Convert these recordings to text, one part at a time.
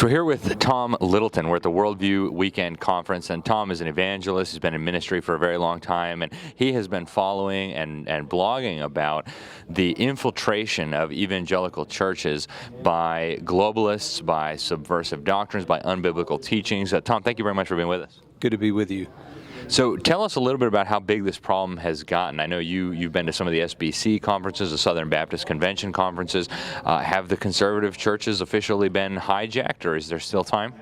So we're here with Tom Littleton. We're at the Worldview Weekend Conference, and Tom is an evangelist. He's been in ministry for a very long time, and he has been following and blogging about the infiltration of evangelical churches by globalists, by subversive doctrines, by unbiblical teachings. Tom, thank you very much for being with us. Good to be with you. So tell us a little bit about how big this problem has gotten. I know you've been to some of the SBC conferences, the Southern Baptist Convention conferences. Have the conservative churches officially been hijacked, or is there still time?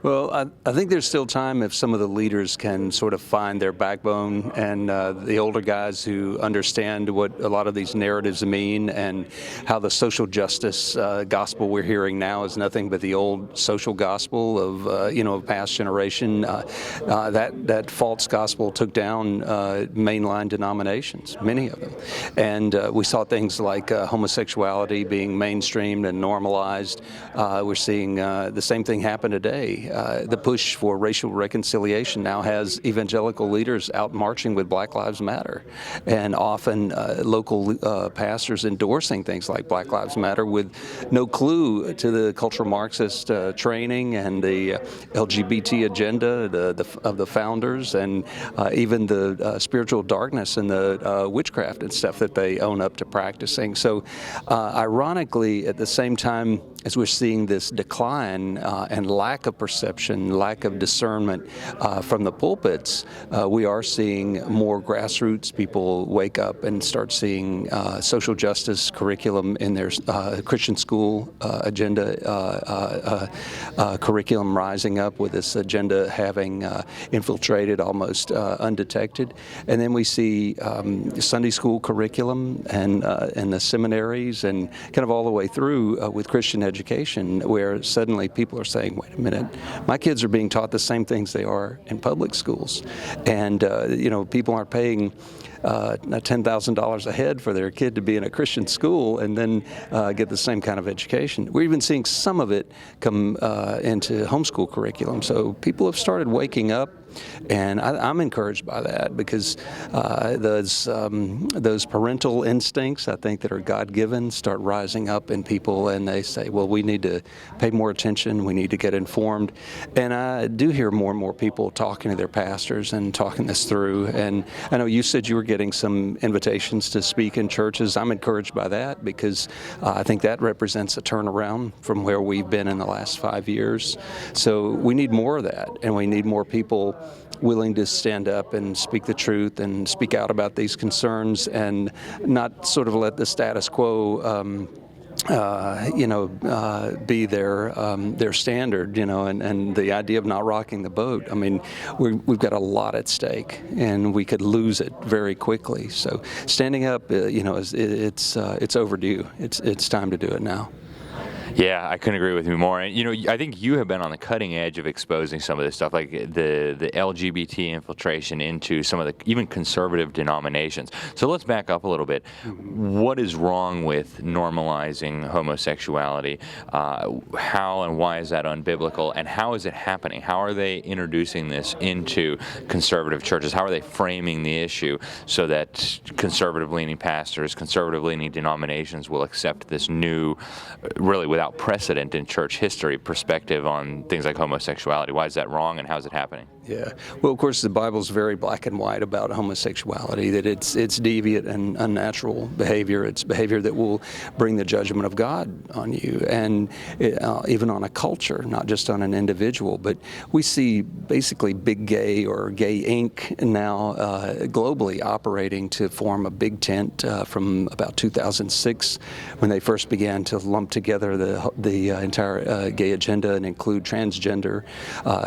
Well, I think there's still time if some of the leaders can sort of find their backbone, and the older guys who understand what a lot of these narratives mean and how the social justice gospel we're hearing now is nothing but the old social gospel of past generation. That false gospel took down mainline denominations, many of them, and we saw things like homosexuality being mainstreamed and normalized. We're seeing the same thing happen today. The push for racial reconciliation now has evangelical leaders out marching with Black Lives Matter, and often local pastors endorsing things like Black Lives Matter with no clue to the cultural Marxist training and the LGBT agenda of the founders, and even the spiritual darkness and the witchcraft and stuff that they own up to practicing. So ironically, at the same time as we're seeing this decline and lack of perception, lack of discernment from the pulpits, we are seeing more grassroots people wake up and start seeing social justice curriculum in their Christian school agenda curriculum rising up, with this agenda having infiltrated almost undetected. And then we see Sunday school curriculum and the seminaries and kind of all the way through with Christian education, where suddenly people are saying, wait a minute, my kids are being taught the same things they are in public schools. And, people aren't paying $10,000 a head for their kid to be in a Christian school and then get the same kind of education. We're even seeing some of it come into homeschool curriculum. So people have started waking up, and I'm encouraged by that, because those parental instincts, I think, that are God-given start rising up in people, and they say, well, we need to pay more attention, we need to get informed. And I do hear more and more people talking to their pastors and talking this through. And I know you said you were getting some invitations to speak in churches. I'm encouraged by that, because I think that represents a turnaround from where we've been in the last 5 years. So we need more of that, and we need more people willing to stand up and speak the truth and speak out about these concerns, and not sort of let the status quo be their standard, and the idea of not rocking the boat. I mean, we've got a lot at stake, and we could lose it very quickly. So standing up, it's overdue. It's time to do it now. Yeah, I couldn't agree with you more. And, I think you have been on the cutting edge of exposing some of this stuff, like the LGBT infiltration into some of the even conservative denominations. So let's back up a little bit. What is wrong with normalizing homosexuality? How and why is that unbiblical? And how is it happening? How are they introducing this into conservative churches? How are they framing the issue so that conservative-leaning pastors, conservative-leaning denominations will accept this new, really without precedent in church history, perspective on things like homosexuality? Why is that wrong, and how is it happening? Yeah. Well, of course, the Bible's very black and white about homosexuality, that it's deviant and unnatural behavior. It's behavior that will bring the judgment of God on you, and even on a culture, not just on an individual. But we see basically Big Gay or Gay Inc. now globally operating to form a big tent from about 2006, when they first began to lump together the entire gay agenda and include transgender.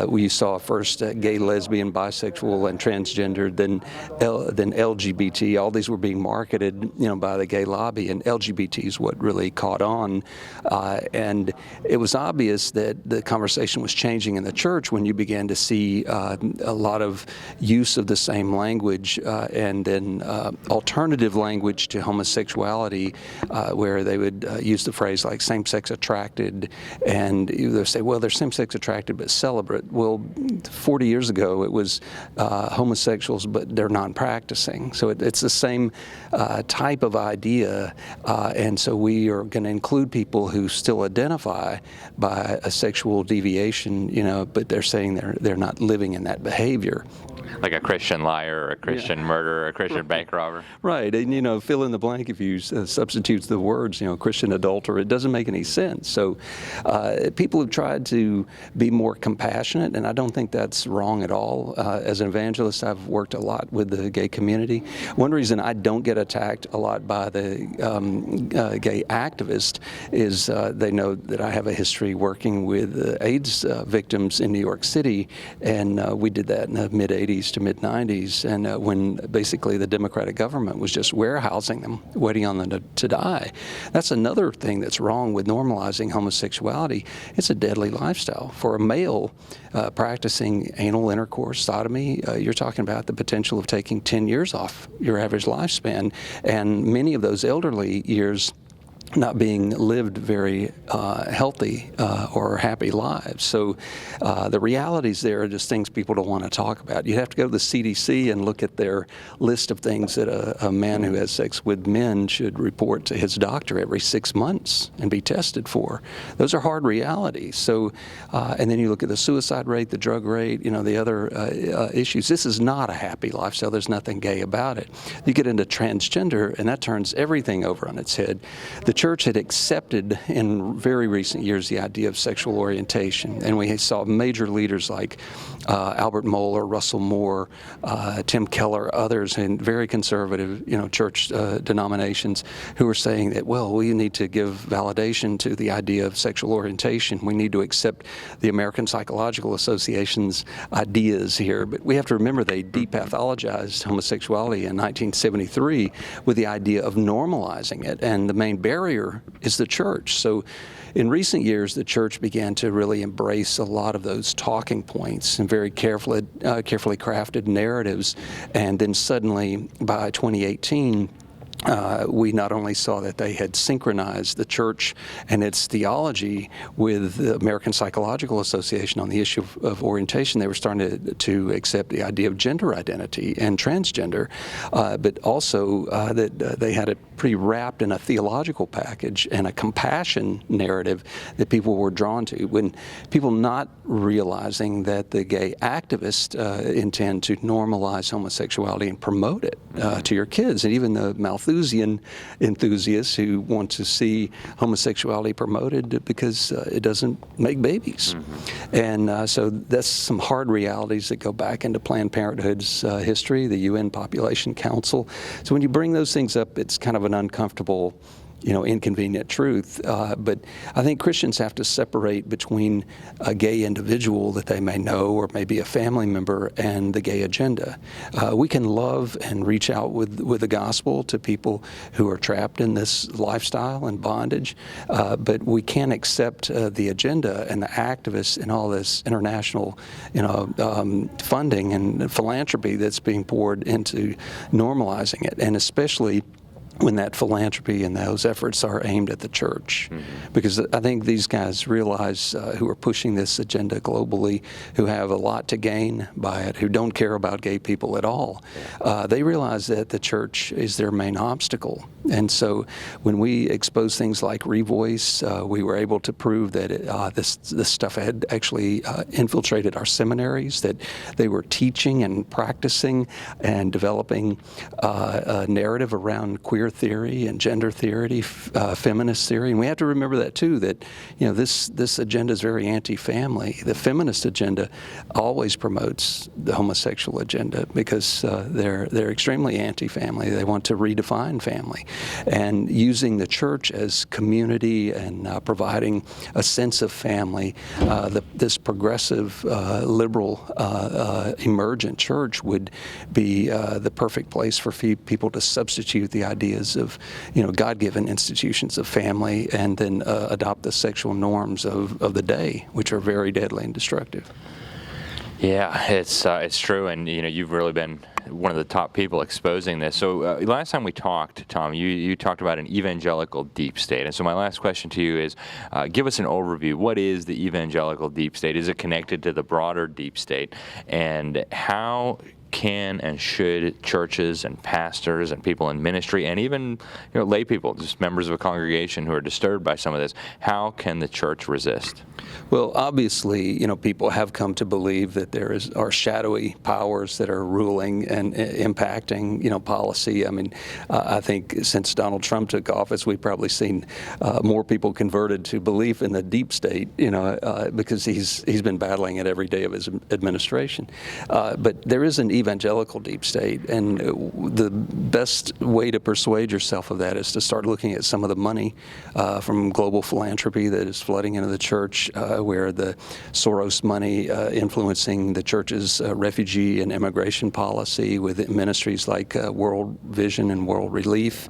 We saw first gay, lesbian, bisexual, and transgender, then LGBT. All these were being marketed, by the gay lobby, and LGBT is what really caught on. And it was obvious that the conversation was changing in the church when you began to see a lot of use of the same language and then alternative language to homosexuality, where they would use the phrase like same-sex attracted, and they say, well, they're same-sex attracted but celibate. Well, 40 years years ago, it was homosexuals, but they're non-practicing. So it's the same type of idea, and so we are going to include people who still identify by a sexual deviation, but they're saying they're not living in that behavior. Like a Christian liar, or a Christian murderer, or a Christian bank robber. Right, and fill in the blank if you substitute the words, Christian adulterer. It doesn't make any sense. So people have tried to be more compassionate, and I don't think that's wrong at all. As an evangelist, I've worked a lot with the gay community. One reason I don't get attacked a lot by the gay activists is they know that I have a history working with AIDS victims in New York City, and we did that in the mid-'80s to mid-'90s, and when basically the Democratic government was just warehousing them, waiting on them to die. That's another thing that's wrong with normalizing homosexuality. It's a deadly lifestyle. For a male practicing anal intercourse, sodomy, you're talking about the potential of taking 10 years off your average lifespan, and many of those elderly years not being lived very healthy or happy lives. So the realities there are just things people don't want to talk about. You have to go to the CDC and look at their list of things that a man who has sex with men should report to his doctor every 6 months and be tested for. Those are hard realities. So, and then you look at the suicide rate, the drug rate, the other issues. This is not a happy lifestyle. There's nothing gay about it. You get into transgender, and that turns everything over on its head. The church had accepted in very recent years the idea of sexual orientation, and we saw major leaders like Albert Mohler, Russell Moore, Tim Keller, others in very conservative, church denominations who were saying that, well, we need to give validation to the idea of sexual orientation. We need to accept the American Psychological Association's ideas here. But we have to remember they depathologized homosexuality in 1973 with the idea of normalizing it, and the main barrier is the church. So in recent years, the church began to really embrace a lot of those talking points and very carefully crafted narratives. And then suddenly, by 2018, we not only saw that they had synchronized the church and its theology with the American Psychological Association on the issue of orientation, they were starting to accept the idea of gender identity and transgender, but also that they had it pretty wrapped in a theological package and a compassion narrative that people were drawn to. When people not realizing that the gay activists intend to normalize homosexuality and promote it to your kids, and even the Malthusian enthusiasts who want to see homosexuality promoted because it doesn't make babies. And so that's some hard realities that go back into Planned Parenthood's history, the UN Population Council. So when you bring those things up, it's kind of an uncomfortable, inconvenient truth. But I think Christians have to separate between a gay individual that they may know or maybe a family member and the gay agenda. We can love and reach out with the gospel to people who are trapped in this lifestyle and bondage, but we can't accept the agenda and the activists and all this international, funding and philanthropy that's being poured into normalizing it, and especially when that philanthropy and those efforts are aimed at the church. Because I think these guys realize, who are pushing this agenda globally, who have a lot to gain by it, who don't care about gay people at all, they realize that the church is their main obstacle. And so when we expose things like Revoice, we were able to prove that this stuff had actually infiltrated our seminaries, that they were teaching and practicing and developing a narrative around queer theory and gender theory, feminist theory. And we have to remember that too, that this agenda is very anti-family. The feminist agenda always promotes the homosexual agenda because they're extremely anti-family. They want to redefine family. And using the church as community and providing a sense of family, this progressive, liberal, emergent church would be the perfect place for people to substitute the ideas of, God-given institutions of family and then adopt the sexual norms of the day, which are very deadly and destructive. Yeah, it's true, and you've really been one of the top people exposing this. So last time we talked, Tom, you talked about an evangelical deep state. And so my last question to you is, give us an overview. What is the evangelical deep state? Is it connected to the broader deep state? And how can and should churches and pastors and people in ministry and even lay people, just members of a congregation who are disturbed by some of this, how can the church resist? Well, obviously, people have come to believe that there are shadowy powers that are ruling and impacting, policy. I mean, I think since Donald Trump took office, we've probably seen more people converted to belief in the deep state, because he's been battling it every day of his administration. But there is an evangelical deep state, and the best way to persuade yourself of that is to start looking at some of the money from global philanthropy that is flooding into the church, where the Soros money influencing the church's refugee and immigration policy with ministries like World Vision and World Relief.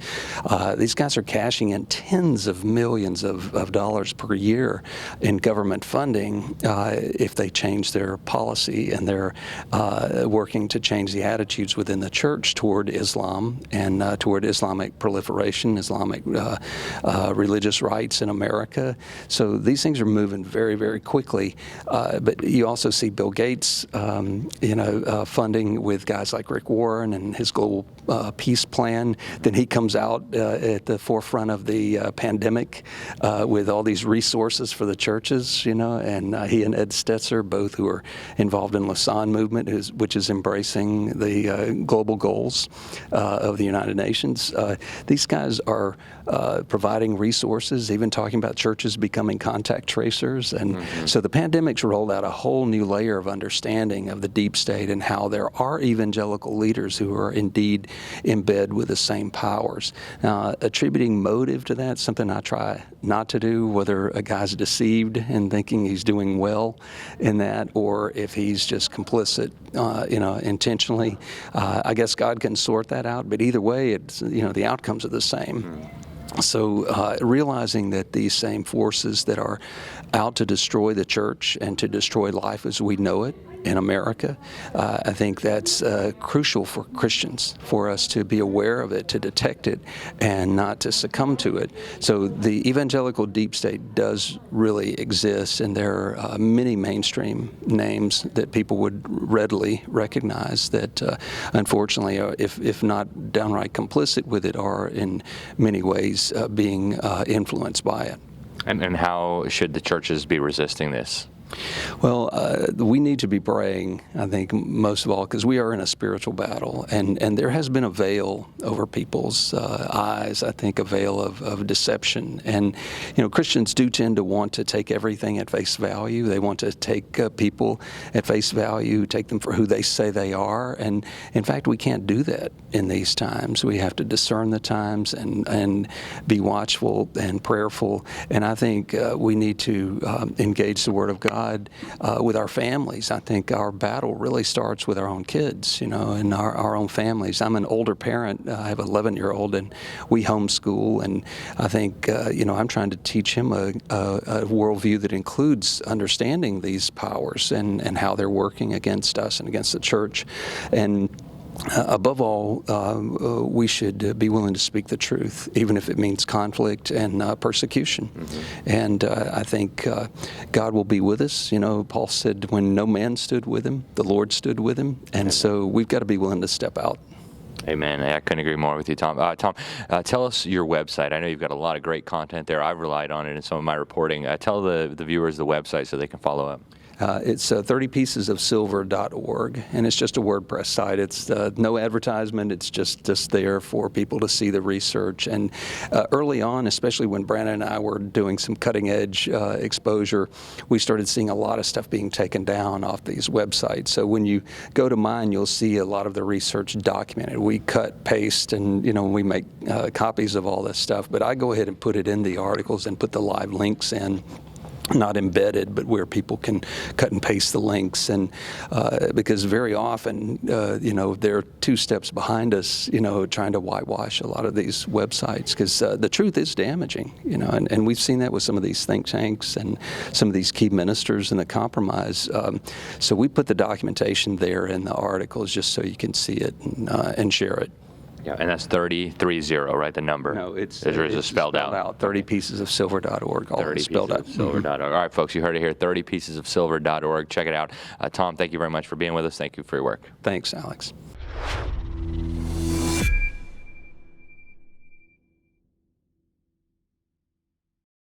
These guys are cashing in tens of millions of dollars per year in government funding if they change their policy, and they're working to change the attitudes within the church toward Islam and toward Islamic proliferation, Islamic religious rights in America. So these things are moving very, very quickly. But you also see Bill Gates, funding with guys like Rick Warren and his global peace plan. Then he comes out at the forefront of the pandemic with all these resources for the churches, and he and Ed Stetzer, both who are involved in Lausanne movement, which is embracing the global goals of the United Nations. These guys are providing resources, even talking about churches becoming contact tracers. And so the pandemic's rolled out a whole new layer of understanding of the deep state and how there are evangelical leaders who are indeed in bed with the same powers. Now, attributing motive to that, something I try not to do, whether a guy's deceived and thinking he's doing well in that, or if he's just complicit, intentionally. I guess God can sort that out, but either way, it's, the outcomes are the same. So realizing that these same forces that are out to destroy the church and to destroy life as we know it in America, I think that's crucial for Christians, for us to be aware of it, to detect it, and not to succumb to it. So the evangelical deep state does really exist, and there are many mainstream names that people would readily recognize that, unfortunately, if not downright complicit with it, are in many ways being influenced by it. And how should the churches be resisting this? Well, we need to be praying, I think, most of all, because we are in a spiritual battle, and there has been a veil over people's eyes, I think, a veil of deception. And, Christians do tend to want to take everything at face value. They want to take people at face value, take them for who they say they are. And, in fact, we can't do that in these times. We have to discern the times and be watchful and prayerful. And I think we need to engage the Word of God with our families. I think our battle really starts with our own kids, and our own families. I'm an older parent. I have an 11-year-old, and we homeschool. And I think, I'm trying to teach him a worldview that includes understanding these powers and how they're working against us and against the church. And above all, we should be willing to speak the truth, even if it means conflict and persecution. And I think God will be with us. Paul said, when no man stood with him, the Lord stood with him. And so we've got to be willing to step out. Amen. I couldn't agree more with you, Tom. Tom, tell us your website. I know you've got a lot of great content there. I've relied on it in some of my reporting. Tell the viewers the website so they can follow up. It's 30piecesofsilver.org, and it's just a WordPress site. It's no advertisement. It's just there for people to see the research. And early on, especially when Brandon and I were doing some cutting-edge exposure, we started seeing a lot of stuff being taken down off these websites. So when you go to mine, you'll see a lot of the research documented. We cut, paste, and we make copies of all this stuff. But I go ahead and put it in the articles and put the live links in. not embedded, but where people can cut and paste the links. And because very often, they're 2 steps behind us, trying to whitewash a lot of these websites, because the truth is damaging, and we've seen that with some of these think tanks and some of these key ministers and the compromise. So we put the documentation there in the articles just so you can see it and share it. Yeah, and that's 3030, right? The number. No, it's spelled out. 30piecesofsilver.org, all spelled out. 30piecesofsilver.org. All right, folks, you heard it here. 30piecesofsilver.org. Check it out. Tom, thank you very much for being with us. Thank you for your work. Thanks, Alex.